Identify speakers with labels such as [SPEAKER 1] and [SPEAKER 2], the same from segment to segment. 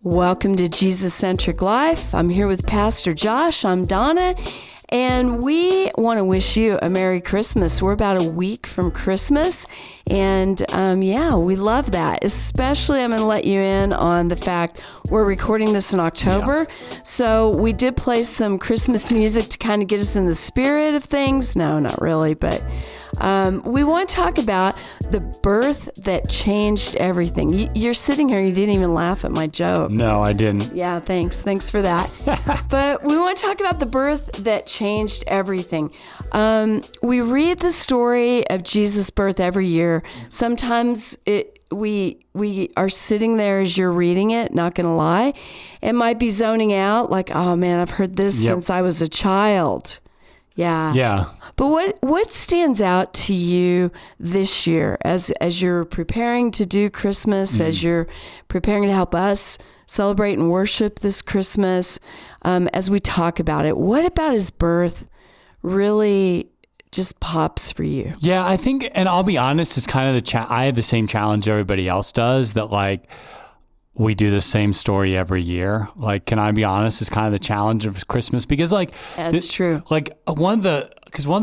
[SPEAKER 1] Welcome to Jesus Centric Life. I'm here with Pastor Josh. I'm Donna, and we want to wish you a Merry Christmas. We're about a week from Christmas, and we love that. Especially, I'm going to let you in on the fact we're recording this in October, so we did play some Christmas music to kind of get us in the spirit of things. No, not really, but we want to talk about the birth that changed everything. You're sitting here, you didn't even laugh at my joke.
[SPEAKER 2] No, I didn't.
[SPEAKER 1] Yeah, thanks. Thanks for that. But we want to talk about the birth that changed everything. We read the story of Jesus' birth every year. Sometimes we are sitting there as you're reading it, not going to lie. It might be zoning out like, oh man, I've heard this since I was a child. Yeah.
[SPEAKER 2] Yeah.
[SPEAKER 1] But what stands out to you this year as you're preparing to do Christmas, as you're preparing to help us celebrate and worship this Christmas, as we talk about it? What about his birth really just pops for you?
[SPEAKER 2] Yeah, I think, and I'll be honest, it's kind of I have the same challenge everybody else does, that like we do the same story every year. Like, can I be honest? It's kind of the challenge of Christmas because like,
[SPEAKER 1] that's true.
[SPEAKER 2] Like one of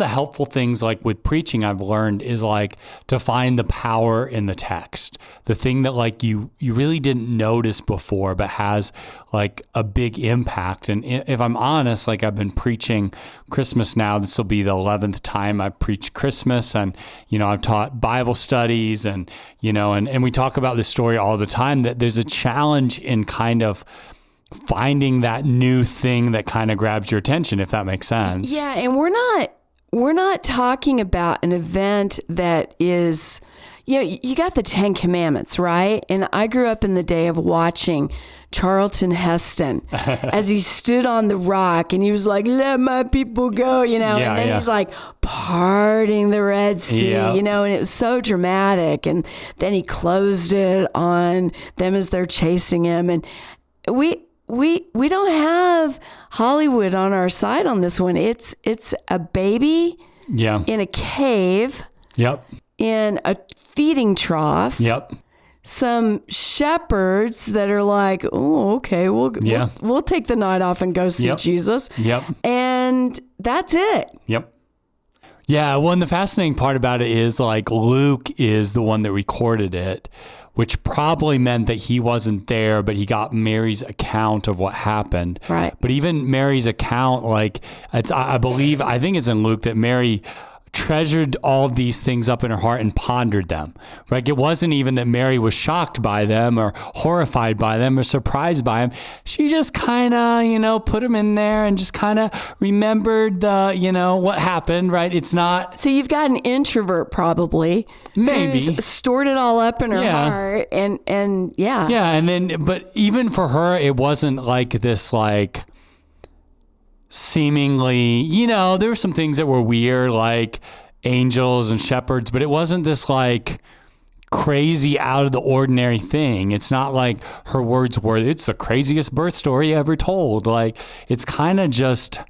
[SPEAKER 2] the helpful things like with preaching I've learned is like to find the power in the text, the thing that like you really didn't notice before, but has like a big impact. And if I'm honest, like I've been preaching Christmas now, this will be the 11th time I've preached Christmas, and, I've taught Bible studies and, and we talk about this story all the time, that there's a challenge in kind of finding that new thing that kind of grabs your attention, if that makes sense.
[SPEAKER 1] Yeah. And we're not talking about an event that is, you got the 10 Commandments, right? And I grew up in the day of watching Charlton Heston as he stood on the rock and he was like, let my people go, and then he's like parting the Red Sea, and it was so dramatic. And then he closed it on them as they're chasing him. And we don't have Hollywood on our side on this one. It's a baby in a cave in a feeding trough. Some shepherds that are like, oh, okay, we'll take the night off and go see Jesus. And that's it.
[SPEAKER 2] Yeah, well, and the fascinating part about it is like Luke is the one that recorded it, which probably meant that he wasn't there, but he got Mary's account of what happened.
[SPEAKER 1] Right.
[SPEAKER 2] But even Mary's account, like I think it's in Luke that Mary treasured all of these things up in her heart and pondered them. Like it wasn't even that Mary was shocked by them or horrified by them or surprised by them. She just kind of, put them in there and just kind of remembered what happened, right? It's not.
[SPEAKER 1] So you've got an introvert probably.
[SPEAKER 2] Maybe.
[SPEAKER 1] Who's stored it all up in her heart and yeah.
[SPEAKER 2] Yeah. And then, but even for her, it wasn't like this, like, seemingly, there were some things that were weird, like angels and shepherds, but it wasn't this like crazy out of the ordinary thing. It's not like her words were, it's the craziest birth story ever told. Like it's kind of just,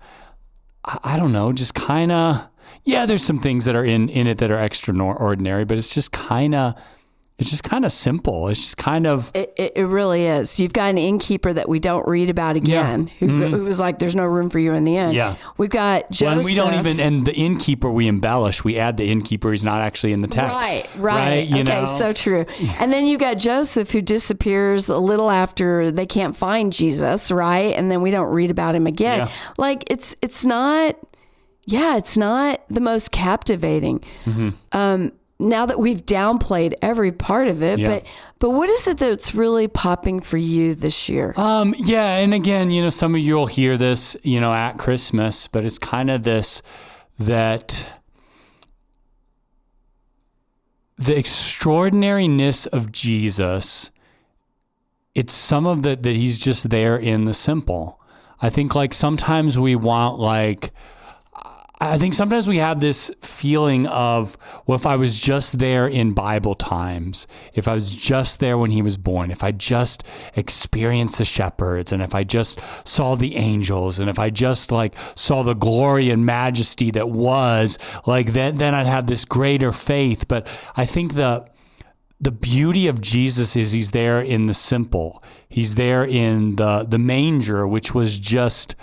[SPEAKER 2] I don't know, just kind of, there's some things that are in it that are extraordinary, but it's just kind of simple. It's just kind of...
[SPEAKER 1] It really is. You've got an innkeeper that we don't read about again, who was like, there's no room for you in the end.
[SPEAKER 2] Yeah.
[SPEAKER 1] We've got Joseph.
[SPEAKER 2] Well, we don't even... And the innkeeper, we embellish. We add the innkeeper. He's not actually in the text.
[SPEAKER 1] Right. Okay, so true. And then you got Joseph, who disappears a little after they can't find Jesus, right? And then we don't read about him again.
[SPEAKER 2] Yeah.
[SPEAKER 1] Like, it's not the most captivating. Now that we've downplayed every part of it, but what is it that's really popping for you this year?
[SPEAKER 2] And again, some of you will hear this, at Christmas, but it's kind of this, that the extraordinariness of Jesus, it's some of that he's just there in the simple. I think like sometimes we want I think sometimes we have this feeling of, well, if I was just there in Bible times, if I was just there when he was born, if I just experienced the shepherds, and if I just saw the angels, and if I just like saw the glory and majesty that was, like then I'd have this greater faith. But I think the beauty of Jesus is he's there in the simple. He's there in the manger, which was just,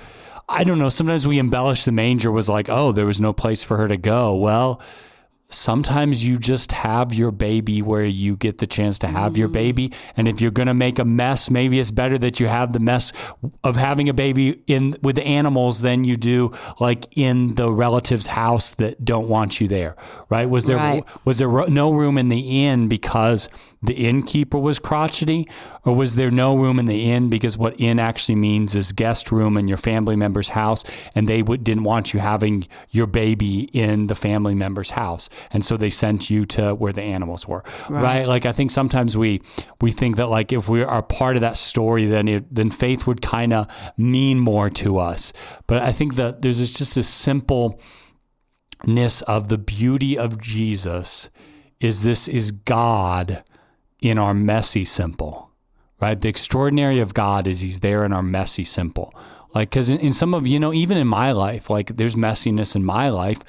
[SPEAKER 2] I don't know, sometimes we embellish the manger was like, oh, there was no place for her to go. Well, sometimes you just have your baby where you get the chance to have your baby. And if you're going to make a mess, maybe it's better that you have the mess of having a baby in with the animals than you do like in the relative's house that don't want you there, right? Was there no room in the inn because the innkeeper was crotchety, or was there no room in the inn because what inn actually means is guest room in your family member's house, and they didn't want you having your baby in the family member's house, and so they sent you to where the animals were, right? Like I think sometimes we think that like if we are part of that story, then faith would kind of mean more to us. But I think that there's just a simpleness of the beauty of Jesus. This is God in our messy simple, right? The extraordinary of God is he's there in our messy simple. Like, because in some of, even in my life, like there's messiness in my life,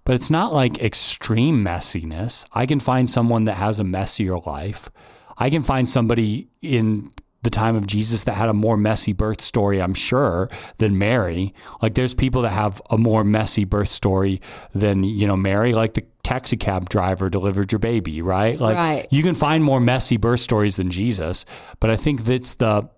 [SPEAKER 2] but it's not like extreme messiness. I can find someone that has a messier life. I can find somebody in the time of Jesus that had a more messy birth story, I'm sure, than Mary. Like there's people that have a more messy birth story than, Mary, like the taxi cab driver delivered your baby, right? Like you can find more messy birth stories than Jesus, but I think it's that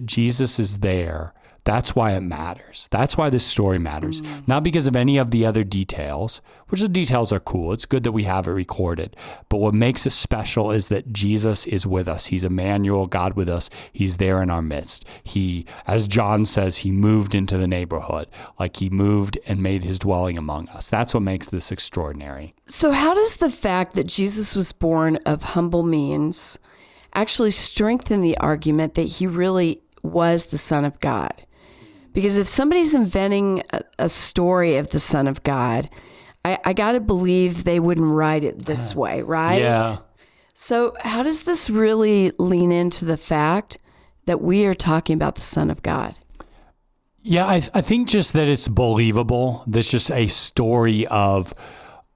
[SPEAKER 2] Jesus is there. That's why it matters. That's why this story matters. Not because of any of the other details, which the details are cool. It's good that we have it recorded. But what makes it special is that Jesus is with us. He's Emmanuel, God with us. He's there in our midst. He, as John says, he moved into the neighborhood. Like he moved and made his dwelling among us. That's what makes this extraordinary.
[SPEAKER 1] So how does the fact that Jesus was born of humble means actually strengthen the argument that he really was the Son of God? Because if somebody's inventing a story of the Son of God, I got to believe they wouldn't write it this way, right?
[SPEAKER 2] Yeah.
[SPEAKER 1] So how does this really lean into the fact that we are talking about the Son of God?
[SPEAKER 2] Yeah, I think just that it's believable. That's just a story of,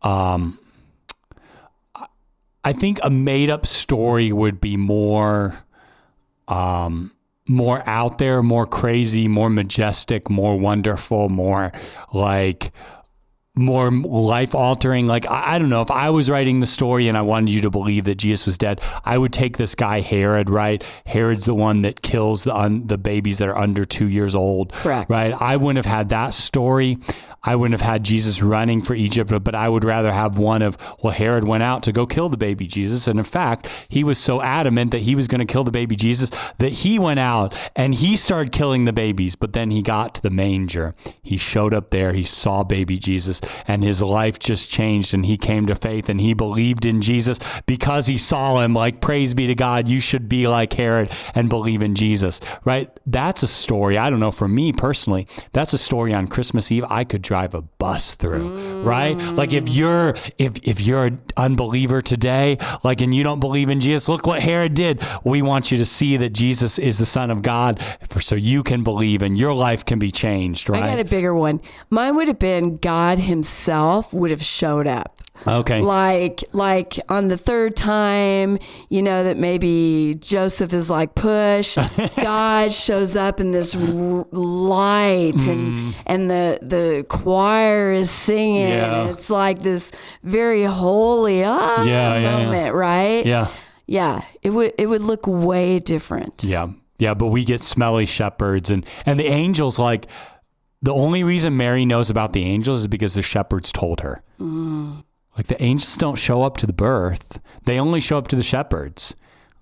[SPEAKER 2] I think a made-up story would be more out there, more crazy, more majestic, more wonderful, more life-altering. Like, I don't know, if I was writing the story and I wanted you to believe that Jesus was dead, I would take this guy Herod, right? Herod's the one that kills the babies that are under 2 years old.
[SPEAKER 1] Correct.
[SPEAKER 2] Right? I wouldn't have had that story. I wouldn't have had Jesus running for Egypt, but I would rather have one of, well, Herod went out to go kill the baby Jesus. And in fact, he was so adamant that he was going to kill the baby Jesus that he went out and he started killing the babies. But then he got to the manger. He showed up there. He saw baby Jesus and his life just changed and he came to faith and he believed in Jesus because he saw him. Like, praise be to God. You should be like Herod and believe in Jesus, right? That's a story. I don't know, for me personally, that's a story on Christmas Eve I could drive a bus through, right? Like if you're an unbeliever today, like, and you don't believe in Jesus, look what Herod did. We want you to see that Jesus is the Son of God so you can believe and your life can be changed, right?
[SPEAKER 1] I got a bigger one. Mine would have been God himself would have showed up.
[SPEAKER 2] Okay.
[SPEAKER 1] Like on the third time, that maybe Joseph is like, push, God shows up in this light and the choir is singing.
[SPEAKER 2] Yeah.
[SPEAKER 1] It's like this very holy moment, right?
[SPEAKER 2] Yeah.
[SPEAKER 1] Yeah. It would look way different.
[SPEAKER 2] Yeah. Yeah. But we get smelly shepherds and the angels, like, the only reason Mary knows about the angels is because the shepherds told her. Like, the angels don't show up to the birth. They only show up to the shepherds.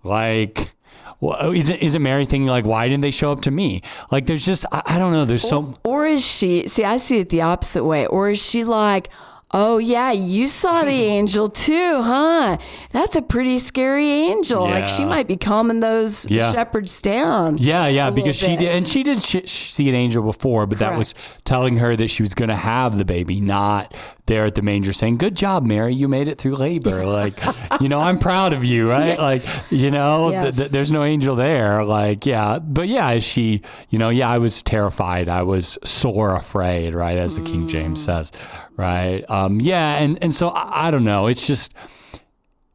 [SPEAKER 2] Like, well, isn't Mary thinking, like, why didn't they show up to me? Like, there's just, I don't know. There's
[SPEAKER 1] Or is she, I see it the opposite way. Or is she like, oh, yeah, you saw the angel too, huh? That's a pretty scary angel.
[SPEAKER 2] Yeah.
[SPEAKER 1] Like, she might be calming those shepherds down.
[SPEAKER 2] Yeah, because she did. And she did see an angel before, but
[SPEAKER 1] Correct.
[SPEAKER 2] That was telling her that she was going to have the baby, not there at the manger saying, good job, Mary, you made it through labor. Like, I'm proud of you, right?
[SPEAKER 1] Yes.
[SPEAKER 2] Like,
[SPEAKER 1] Yes.
[SPEAKER 2] there's no angel there. Like, yeah. But yeah, she, I was terrified. I was sore afraid, right? As the King James says, right? And so I don't know. It's just,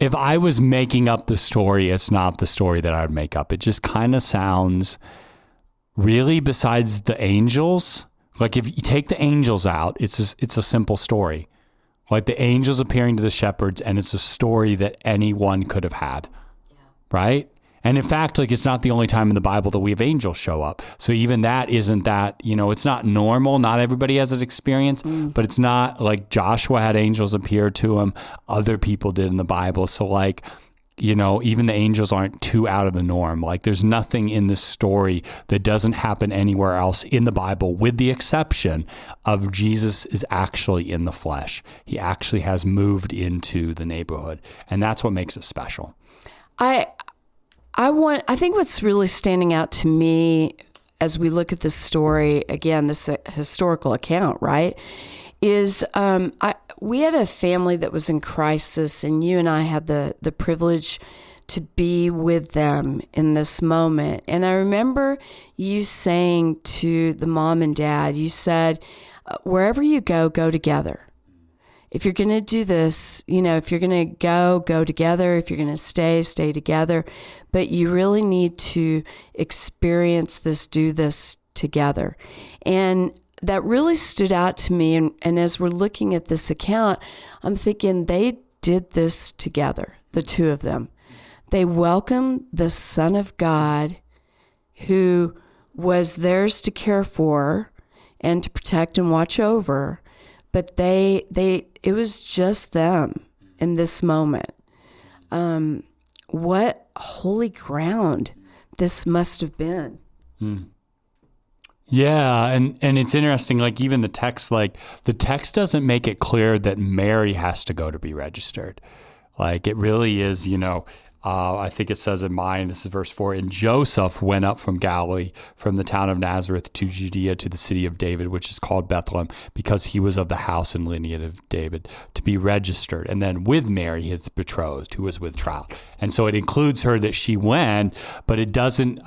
[SPEAKER 2] if I was making up the story, it's not the story that I would make up. It just kind of sounds really, besides the angels, like if you take the angels out, it's a simple story. Like the angels appearing to the shepherds, and it's a story that anyone could have had, right? And in fact, like it's not the only time in the Bible that we have angels show up. So even that isn't that, it's not normal. Not everybody has an experience, but it's not like Joshua had angels appear to him. Other people did in the Bible. So like, even the angels aren't too out of the norm. Like there's nothing in this story that doesn't happen anywhere else in the Bible, with the exception of Jesus is actually in the flesh. He actually has moved into the neighborhood. And that's what makes it special.
[SPEAKER 1] I think what's really standing out to me as we look at this story, again, this historical account, right, is we had a family that was in crisis, and you and I had the privilege to be with them in this moment. And I remember you saying to the mom and dad, you said, wherever you go together. If you're going to do this, if you're going to go together. If you're going to stay together. But you really need to experience this, do this together. And that really stood out to me. And as we're looking at this account, I'm thinking they did this together, the two of them. They welcomed the Son of God who was theirs to care for and to protect and watch over. But it was just them in this moment. What holy ground this must have been.
[SPEAKER 2] Yeah, and it's interesting, like even the text doesn't make it clear that Mary has to go to be registered. Like it really is, I think it says in mine, this is verse 4, and Joseph went up from Galilee, from the town of Nazareth to Judea, to the city of David, which is called Bethlehem, because he was of the house and lineage of David, to be registered. And then with Mary, his betrothed, who was with child. And so it includes her that she went, but it doesn't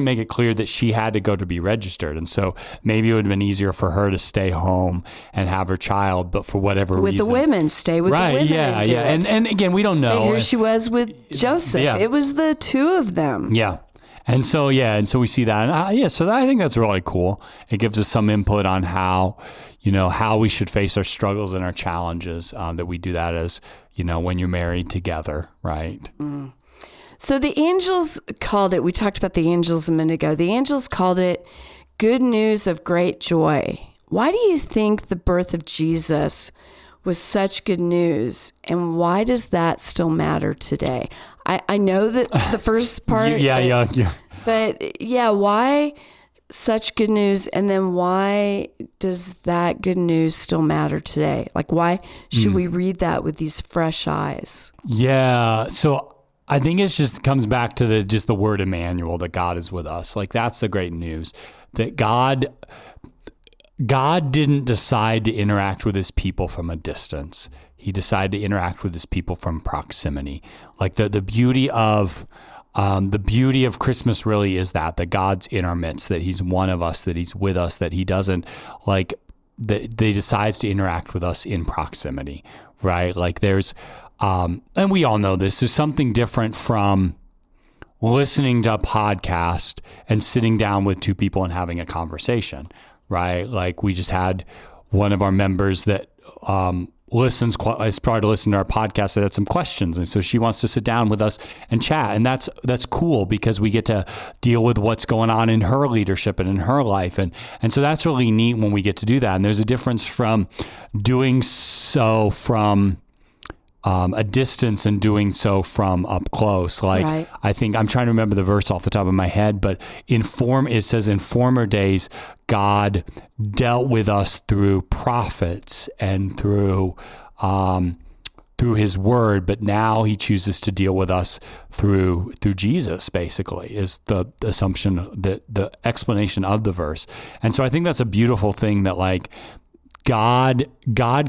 [SPEAKER 2] make it clear that she had to go to be registered. And so maybe it would have been easier for her to stay home and have her child, but for whatever reason.
[SPEAKER 1] With the women, stay with the women.
[SPEAKER 2] Right, yeah. And again, we don't know.
[SPEAKER 1] But here she was with Joseph. Yeah. It was the two of them.
[SPEAKER 2] Yeah. And so we see that. And so I think that's really cool. It gives us some input on how we should face our struggles and our challenges, that we do that as, when you're married together, right?
[SPEAKER 1] Mm. So the angels called it, we talked about the angels a minute ago. The angels called it good news of great joy. Why do you think the birth of Jesus was such good news? And why does that still matter today? I know that the first part.
[SPEAKER 2] Yeah.
[SPEAKER 1] But why such good news? And then why does that good news still matter today? Like, why should we read that with these fresh eyes? Yeah.
[SPEAKER 2] So I think it just comes back to the word Emmanuel, that God is with us. Like, that's the great news, that God didn't decide to interact with his people from a distance. He decided to interact with his people from proximity. Like the beauty of Christmas really is that God's in our midst, that he's one of us, that he's with us, that he doesn't that he decides to interact with us in proximity, right? Like there's, and we all know this, there's something different from listening to a podcast and sitting down with two people and having a conversation, right? Like we just had one of our members that has started to listen to our podcast that had some questions. And so she wants to sit down with us and chat. And that's cool because we get to deal with what's going on in her leadership and in her life. And so that's really neat when we get to do that. And there's a difference from doing so from a distance and doing so from up close. Like, right. I think I'm trying to remember the verse off the top of my head, but it says in former days, God dealt with us through prophets and through his word, but now he chooses to deal with us through Jesus, basically, is the assumption, the explanation of the verse. And so I think that's a beautiful thing, that like, God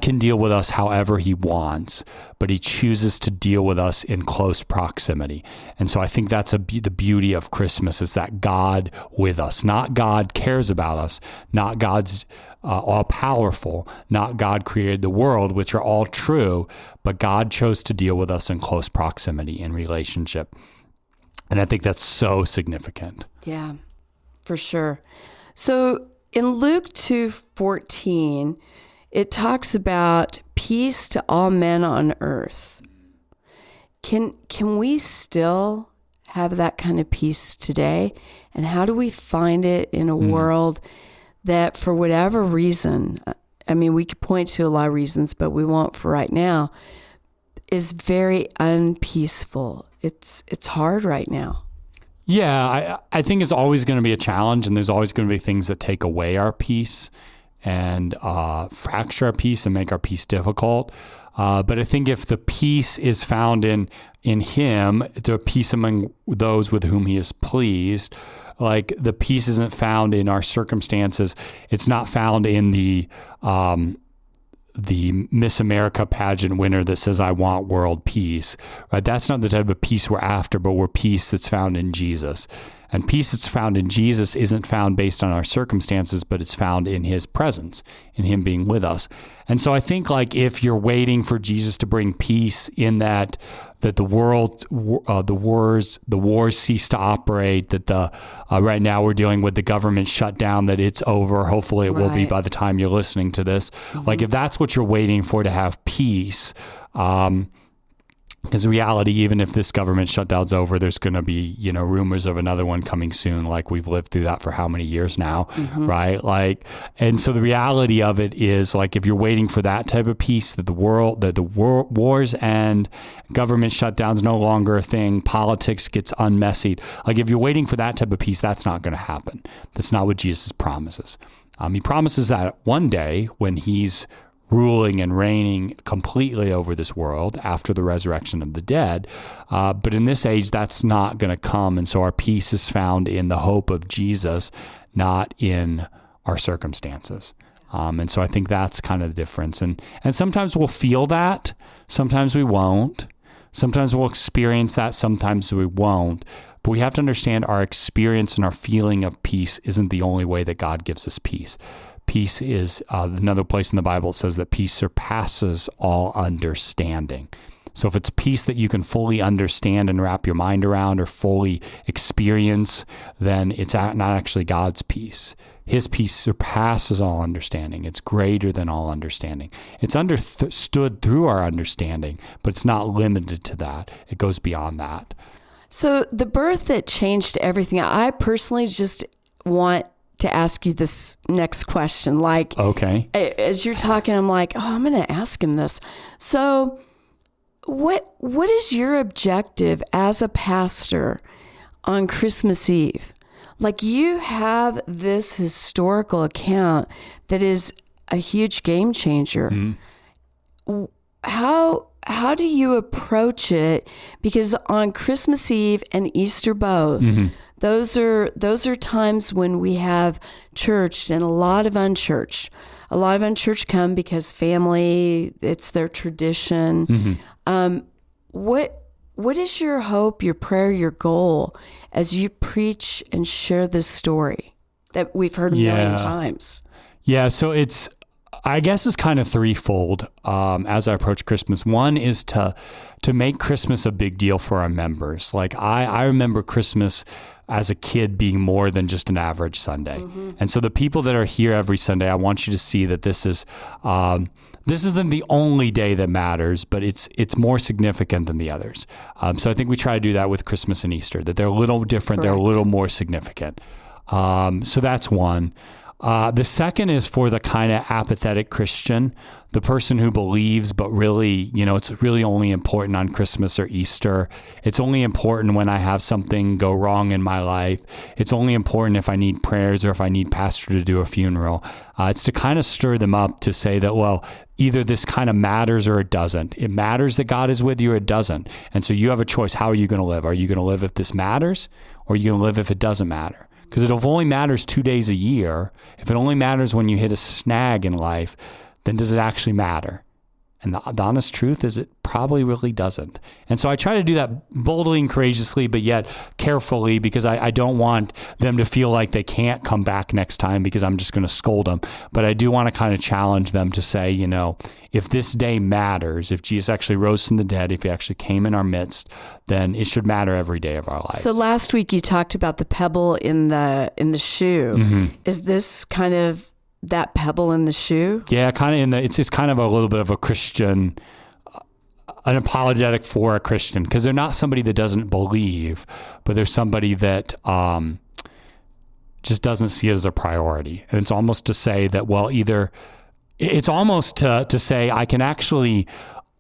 [SPEAKER 2] can deal with us however he wants, but he chooses to deal with us in close proximity. And so I think that's the beauty of Christmas, is that God with us, not God cares about us, not God's all powerful, not God created the world, which are all true, but God chose to deal with us in close proximity in relationship. And I think that's so significant.
[SPEAKER 1] Yeah, for sure. So in Luke 2:14, it talks about peace to all men on earth. Can we still have that kind of peace today? And how do we find it in a world that, for whatever reason, I mean, we could point to a lot of reasons, but we won't for right now, is very unpeaceful. It's hard right now.
[SPEAKER 2] Yeah, I think it's always going to be a challenge, and there's always going to be things that take away our peace and fracture our peace and make our peace difficult. But I think if the peace is found in Him, the peace among those with whom He is pleased, like the peace isn't found in our circumstances. It's not found in the Miss America pageant winner that says, I want world peace, right? That's not the type of peace we're after, but we're peace that's found in Jesus. And peace that's found in Jesus isn't found based on our circumstances, but it's found in His presence, in Him being with us. And so I think like if you're waiting for Jesus to bring peace in that the world, the wars cease to operate, that right now we're dealing with the government shutdown, that it's over. Hopefully it will be by the time you're listening to this. Like if that's what you're waiting for to have peace, because reality, even if this government shutdown's over, there's going to be, rumors of another one coming soon. Like we've lived through that for how many years now, right? Like, and so the reality of it is like, if you're waiting for that type of peace, that the wars end, government shutdown's no longer a thing, politics gets unmessied. Like if you're waiting for that type of peace, that's not going to happen. That's not what Jesus promises. He promises that one day when He's ruling and reigning completely over this world after the resurrection of the dead. But in this age, that's not going to come. And so our peace is found in the hope of Jesus, not in our circumstances. And so I think that's kind of the difference. And sometimes we'll feel that. Sometimes we won't. Sometimes we'll experience that. Sometimes we won't. But we have to understand our experience and our feeling of peace isn't the only way that God gives us peace. Peace is another place in the Bible. It says that peace surpasses all understanding. So if it's peace that you can fully understand and wrap your mind around or fully experience, then it's not actually God's peace. His peace surpasses all understanding. It's greater than all understanding. It's understood through our understanding, but it's not limited to that. It goes beyond that.
[SPEAKER 1] So the birth that changed everything, I personally just want to ask you this next question. Like,
[SPEAKER 2] okay,
[SPEAKER 1] as you're talking, I'm like, I'm going to ask him this. So what is your objective as a pastor on Christmas Eve? Like, you have this historical account that is a huge game changer. Mm-hmm. How do you approach it? Because on Christmas Eve and Easter both, mm-hmm. Those are times when we have church and a lot of unchurched. A lot of unchurched come because family, it's their tradition. Mm-hmm. What is your hope, your prayer, your goal as you preach and share this story that we've heard a million times? Yeah,
[SPEAKER 2] so I guess it's kind of threefold as I approach Christmas. One is to make Christmas a big deal for our members. Like I remember Christmas as a kid being more than just an average Sunday. Mm-hmm. And so the people that are here every Sunday, I want you to see that this isn't the only day that matters, but it's more significant than the others. So I think we try to do that with Christmas and Easter, that they're a little different, Correct. They're a little more significant. So that's one. The second is for the kind of apathetic Christian, the person who believes, but really, it's really only important on Christmas or Easter. It's only important when I have something go wrong in my life. It's only important if I need prayers or if I need pastor to do a funeral. It's to kind of stir them up to say that, well, either this kind of matters or it doesn't. It matters that God is with you or it doesn't. And so you have a choice. How are you going to live? Are you going to live if this matters, or are you going to live if it doesn't matter? Because if it only matters 2 days a year, if it only matters when you hit a snag in life, then does it actually matter? And the honest truth is it probably really doesn't. And so I try to do that boldly and courageously, but yet carefully, because I don't want them to feel like they can't come back next time because I'm just going to scold them. But I do want to kind of challenge them to say, if this day matters, if Jesus actually rose from the dead, if he actually came in our midst, then it should matter every day of our lives.
[SPEAKER 1] So last week you talked about the pebble in the shoe. Mm-hmm. Is this kind of that pebble in the shoe? Yeah,
[SPEAKER 2] kind of it's kind of a little bit of a Christian, an apologetic for a Christian, because they're not somebody that doesn't believe, but they're somebody that just doesn't see it as a priority. And it's almost to say that, it's almost to say I can actually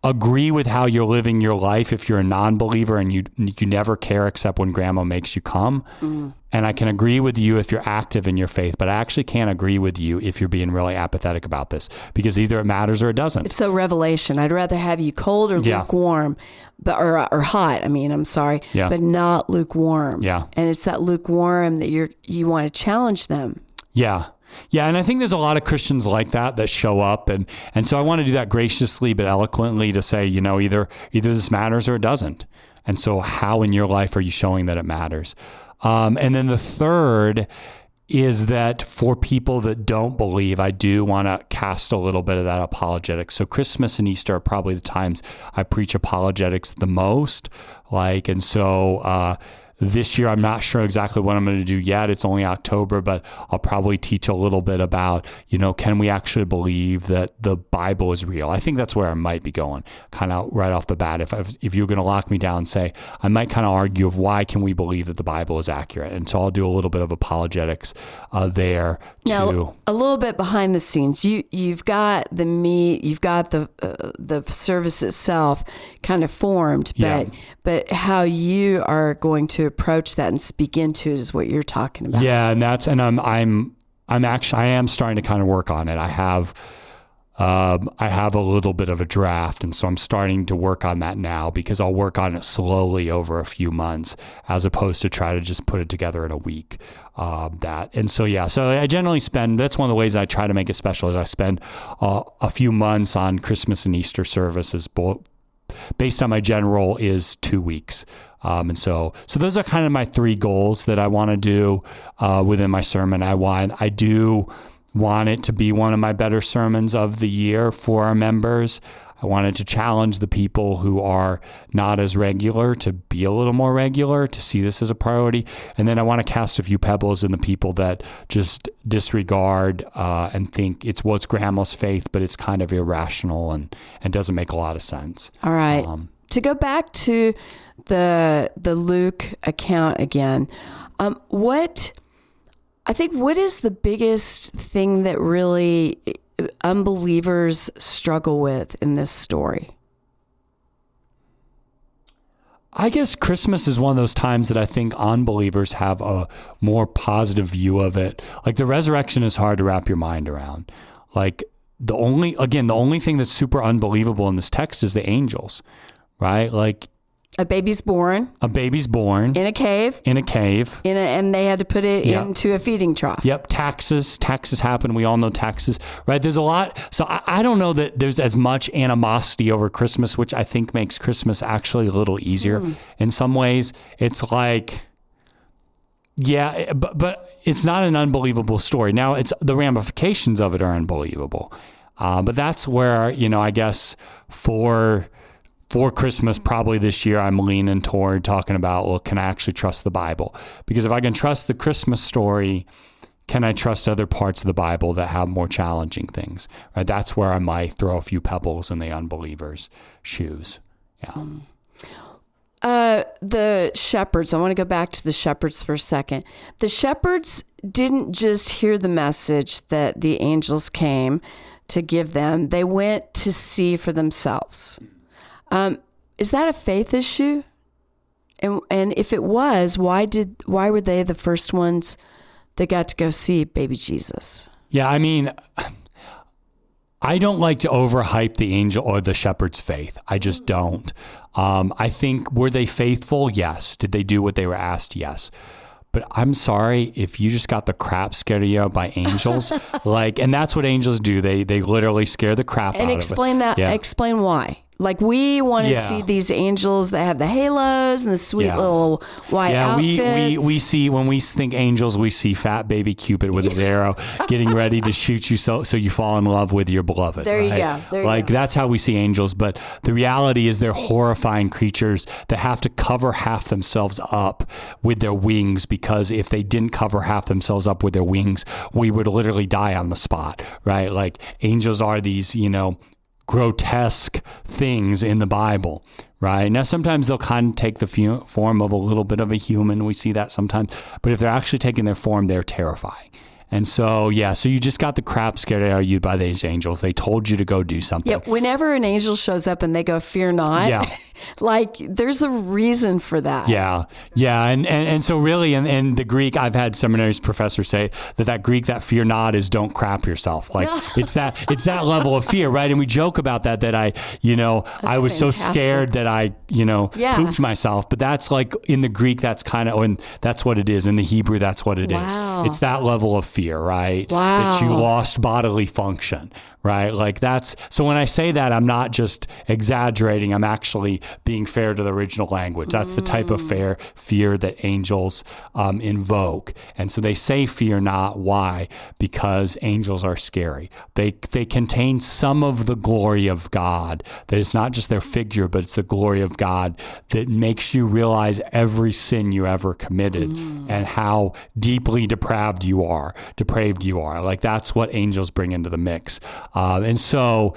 [SPEAKER 2] agree with how you're living your life if you're a non-believer and you never care except when grandma makes you come. Mm. And I can agree with you if you're active in your faith, but I actually can't agree with you if you're being really apathetic about this, because either it matters or it doesn't.
[SPEAKER 1] It's so revelation. I'd rather have you cold or lukewarm, but or hot. But not lukewarm.
[SPEAKER 2] Yeah.
[SPEAKER 1] And it's that lukewarm that you want to challenge them.
[SPEAKER 2] Yeah. Yeah, and I think there's a lot of Christians like that show up, and so I want to do that graciously but eloquently to say, either this matters or it doesn't. And so how in your life are you showing that it matters? And then the third is that for people that don't believe, I do want to cast a little bit of that apologetics. So Christmas and Easter are probably the times I preach apologetics the most. This year, I'm not sure exactly what I'm going to do yet. It's only October, but I'll probably teach a little bit about, can we actually believe that the Bible is real? I think that's where I might be going, kind of right off the bat. If you're going to lock me down and say, I might kind of argue of why can we believe that the Bible is accurate? And so I'll do a little bit of apologetics there
[SPEAKER 1] now,
[SPEAKER 2] too.
[SPEAKER 1] A little bit behind the scenes. You've got the meat, you've got the service itself kind of formed, but how you are going to approach that and speak into it is what you're talking about.
[SPEAKER 2] Yeah, and I am starting to kind of work on it. I have a little bit of a draft, and so I'm starting to work on that now, because I'll work on it slowly over a few months as opposed to try to just put it together in a week. So I generally that's one of the ways I try to make it special is I spend a few months on Christmas and Easter services, based on my general is 2 weeks. So those are kind of my three goals that I want to do within my sermon. I do want it to be one of my better sermons of the year for our members. I wanted to challenge the people who are not as regular to be a little more regular, to see this as a priority. And then I want to cast a few pebbles in the people that just disregard and think it's grandma's faith, but it's kind of irrational and doesn't make a lot of sense.
[SPEAKER 1] All right. To go back to the Luke account again, what is the biggest thing that really unbelievers struggle with in this story?
[SPEAKER 2] I guess Christmas is one of those times that I think unbelievers have a more positive view of it. Like, the resurrection is hard to wrap your mind around. Like, the only thing that's super unbelievable in this text is the angels, right? Like,
[SPEAKER 1] a baby's born.
[SPEAKER 2] In a cave.
[SPEAKER 1] And they had to put it into a feeding trough.
[SPEAKER 2] Yep. Taxes happen. We all know taxes, right? There's a lot. So I don't know that there's as much animosity over Christmas, which I think makes Christmas actually a little easier. In some ways, it's like, but it's not an unbelievable story. Now, it's the ramifications of it are unbelievable. But that's where, I guess for Christmas, probably this year, I'm leaning toward talking about, well, can I actually trust the Bible? Because if I can trust the Christmas story, can I trust other parts of the Bible that have more challenging things? Right? That's where I might throw a few pebbles in the unbelievers' shoes. Yeah.
[SPEAKER 1] The shepherds, I want to go back to the shepherds for a second. The shepherds didn't just hear the message that the angels came to give them. They went to see for themselves. Is that a faith issue? And if it was, why were they the first ones that got to go see baby Jesus?
[SPEAKER 2] Yeah, I mean, I don't like to overhype the angel or the shepherd's faith. I just don't. I think, were they faithful? Yes. Did they do what they were asked? Yes. But I'm sorry if you just got the crap scared of you by angels, and that's what angels do. They literally scare the crap out of it.
[SPEAKER 1] And explain that. Yeah. Explain why. Like, we want to see these angels that have the halos and the sweet little white outfits.
[SPEAKER 2] We see, when we think angels, we see fat baby Cupid with his arrow getting ready to shoot you so you fall in love with your beloved.
[SPEAKER 1] There you go.
[SPEAKER 2] That's how we see angels. But the reality is they're horrifying creatures that have to cover half themselves up with their wings, because if they didn't cover half themselves up with their wings, we would literally die on the spot, right? Like, angels are these, grotesque things in the Bible, right? Now, sometimes they'll kind of take the form of a little bit of a human. We see that sometimes. But if they're actually taking their form, they're terrifying. And so, so you just got the crap scared out of you by these angels. They told you to go do something.
[SPEAKER 1] Yeah, whenever an angel shows up and they go, fear not, there's a reason for that.
[SPEAKER 2] Yeah. And so really, in the Greek, I've had seminaries professors say that Greek, that fear not, is don't crap yourself. Like, it's that level of fear, right? And we joke about that I was so scared that I, pooped myself. But that's like, in the Greek, that's kind of, and that's what it is. In the Hebrew, that's what it is. It's that level of fear, right?
[SPEAKER 1] Wow.
[SPEAKER 2] That you lost bodily function, right? Like, that's, so when I say that, I'm not just exaggerating. I'm actually being fair to the original language. That's the type of fear that angels invoke. And so they say fear not. Why? Because angels are scary. They contain some of the glory of God. That it's not just their figure, but it's the glory of God that makes you realize every sin you ever committed and how deeply depraved you are. Like, that's what angels bring into the mix. And so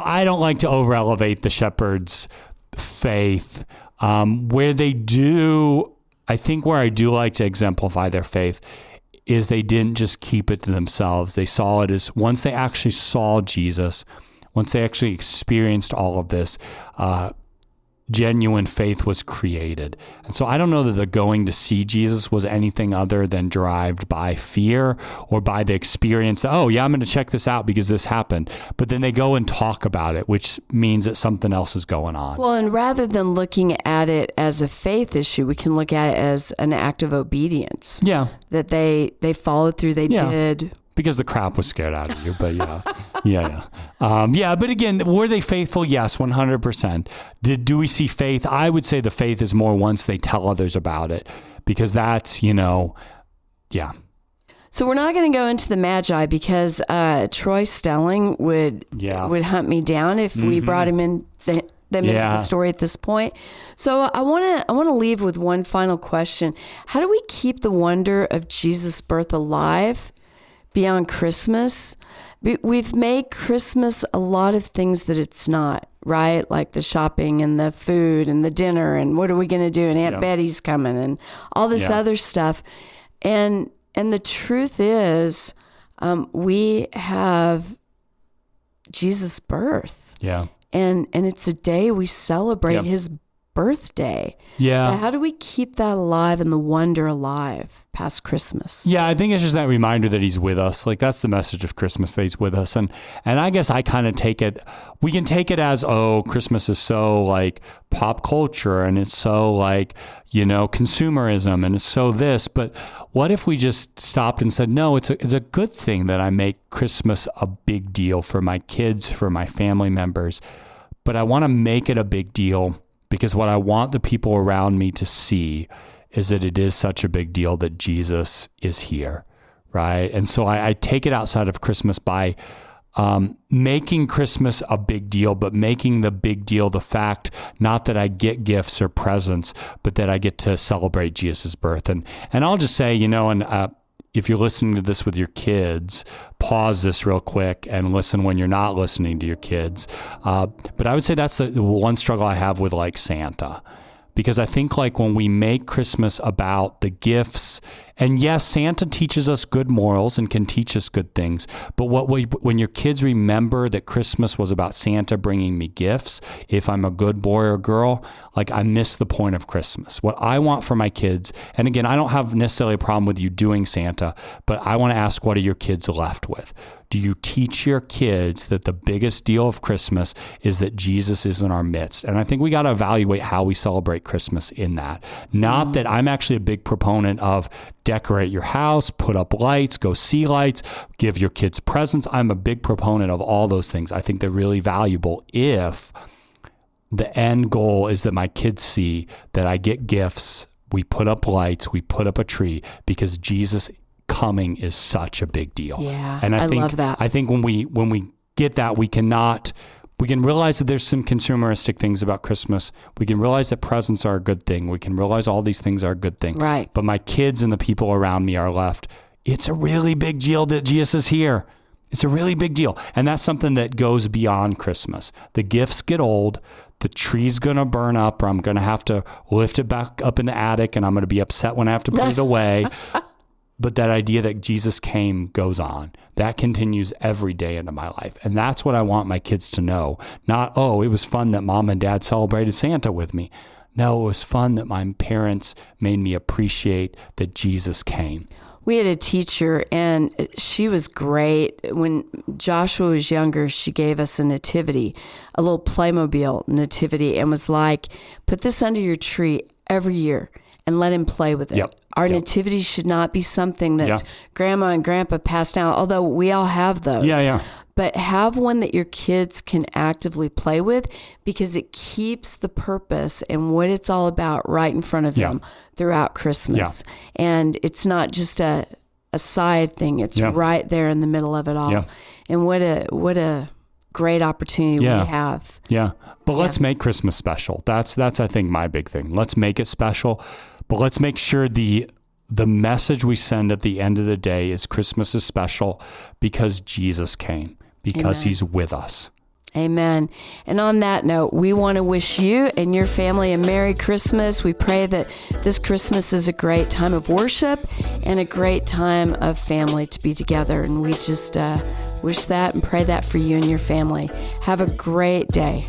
[SPEAKER 2] I don't like to over elevate the shepherds' faith. Where they do, I think where I do like to exemplify their faith is they didn't just keep it to themselves. They saw it as, once they actually saw Jesus, once they actually experienced all of this, genuine faith was created. And so I don't know that the going to see Jesus was anything other than derived by fear or by the experience that, I'm going to check this out because this happened. But then they go and talk about it, which means that something else is going on.
[SPEAKER 1] Well, and rather than looking at it as a faith issue, we can look at it as an act of obedience.
[SPEAKER 2] Yeah.
[SPEAKER 1] That they followed through, they did.
[SPEAKER 2] Because the crap was scared out of you, but but again, were they faithful? Yes, 100%. Do we see faith? I would say the faith is more once they tell others about it, because that's, So
[SPEAKER 1] we're not going to go into the Magi, because Troy Stelling would hunt me down if we brought him in into the story at this point. So I want to leave with one final question. How do we keep the wonder of Jesus' birth alive beyond Christmas? We've made Christmas a lot of things that it's not, right? Like the shopping and the food and the dinner and what are we going to do? And Aunt Betty's coming and all this other stuff. And the truth is, we have Jesus' birth.
[SPEAKER 2] Yeah.
[SPEAKER 1] And it's a day we celebrate his birthday.
[SPEAKER 2] Yeah.
[SPEAKER 1] How do we keep that alive and the wonder alive past Christmas?
[SPEAKER 2] Yeah, I think it's just that reminder that he's with us. Like, that's the message of Christmas, that he's with us. And I guess I kind of take it, we can take it as, Christmas is so like pop culture and it's so like, consumerism and it's so this. But what if we just stopped and said, no, it's a good thing that I make Christmas a big deal for my kids, for my family members. But I want to make it a big deal because what I want the people around me to see is that it is such a big deal that Jesus is here, right? And so I take it outside of Christmas by making Christmas a big deal, but making the big deal the fact not that I get gifts or presents, but that I get to celebrate Jesus' birth. And I'll just say, if you're listening to this with your kids, pause this real quick and listen when you're not listening to your kids. But I would say that's the one struggle I have with like Santa, because I think like when we make Christmas about the gifts And yes, Santa teaches us good morals and can teach us good things. But when your kids remember that Christmas was about Santa bringing me gifts, if I'm a good boy or girl, like I miss the point of Christmas. What I want for my kids, and again, I don't have necessarily a problem with you doing Santa, but I want to ask, what are your kids left with? Do you teach your kids that the biggest deal of Christmas is that Jesus is in our midst? And I think we got to evaluate how we celebrate Christmas in that. Not that I'm actually a big proponent of decorate your house, put up lights, go see lights, give your kids presents. I'm a big proponent of all those things. I think they're really valuable if the end goal is that my kids see that I get gifts, we put up lights, we put up a tree, because Jesus coming is such a big deal.
[SPEAKER 1] Yeah,
[SPEAKER 2] and I think,
[SPEAKER 1] love that.
[SPEAKER 2] I think when we get that, we can realize that there's some consumeristic things about Christmas. We can realize that presents are a good thing. We can realize all these things are a good thing.
[SPEAKER 1] Right.
[SPEAKER 2] But my kids and the people around me are left, it's a really big deal that Jesus is here. It's a really big deal. And that's something that goes beyond Christmas. The gifts get old. The tree's going to burn up, or I'm going to have to lift it back up in the attic, and I'm going to be upset when I have to put it away. But that idea that Jesus came goes on. That continues every day into my life. And that's what I want my kids to know. Not, oh, it was fun that mom and dad celebrated Santa with me. No, it was fun that my parents made me appreciate that Jesus came.
[SPEAKER 1] We had a teacher, and she was great. When Joshua was younger, she gave us a nativity, a little Playmobil nativity, and was like, put this under your tree every year and let him play with it.
[SPEAKER 2] Yep.
[SPEAKER 1] Our nativity should not be something that grandma and grandpa passed down, although we all have those.
[SPEAKER 2] Yeah.
[SPEAKER 1] But have one that your kids can actively play with, because it keeps the purpose and what it's all about right in front of them throughout Christmas. Yeah. And it's not just a side thing. It's right there in the middle of it all. Yeah. And what a great opportunity we have.
[SPEAKER 2] Yeah. But let's make Christmas special. That's I think my big thing. Let's make it special, but let's make sure the message we send at the end of the day is Christmas is special because Jesus came, because he's with us.
[SPEAKER 1] Amen. And on that note, we want to wish you and your family a Merry Christmas. We pray that this Christmas is a great time of worship and a great time of family to be together. And we just wish that and pray that for you and your family. Have a great day.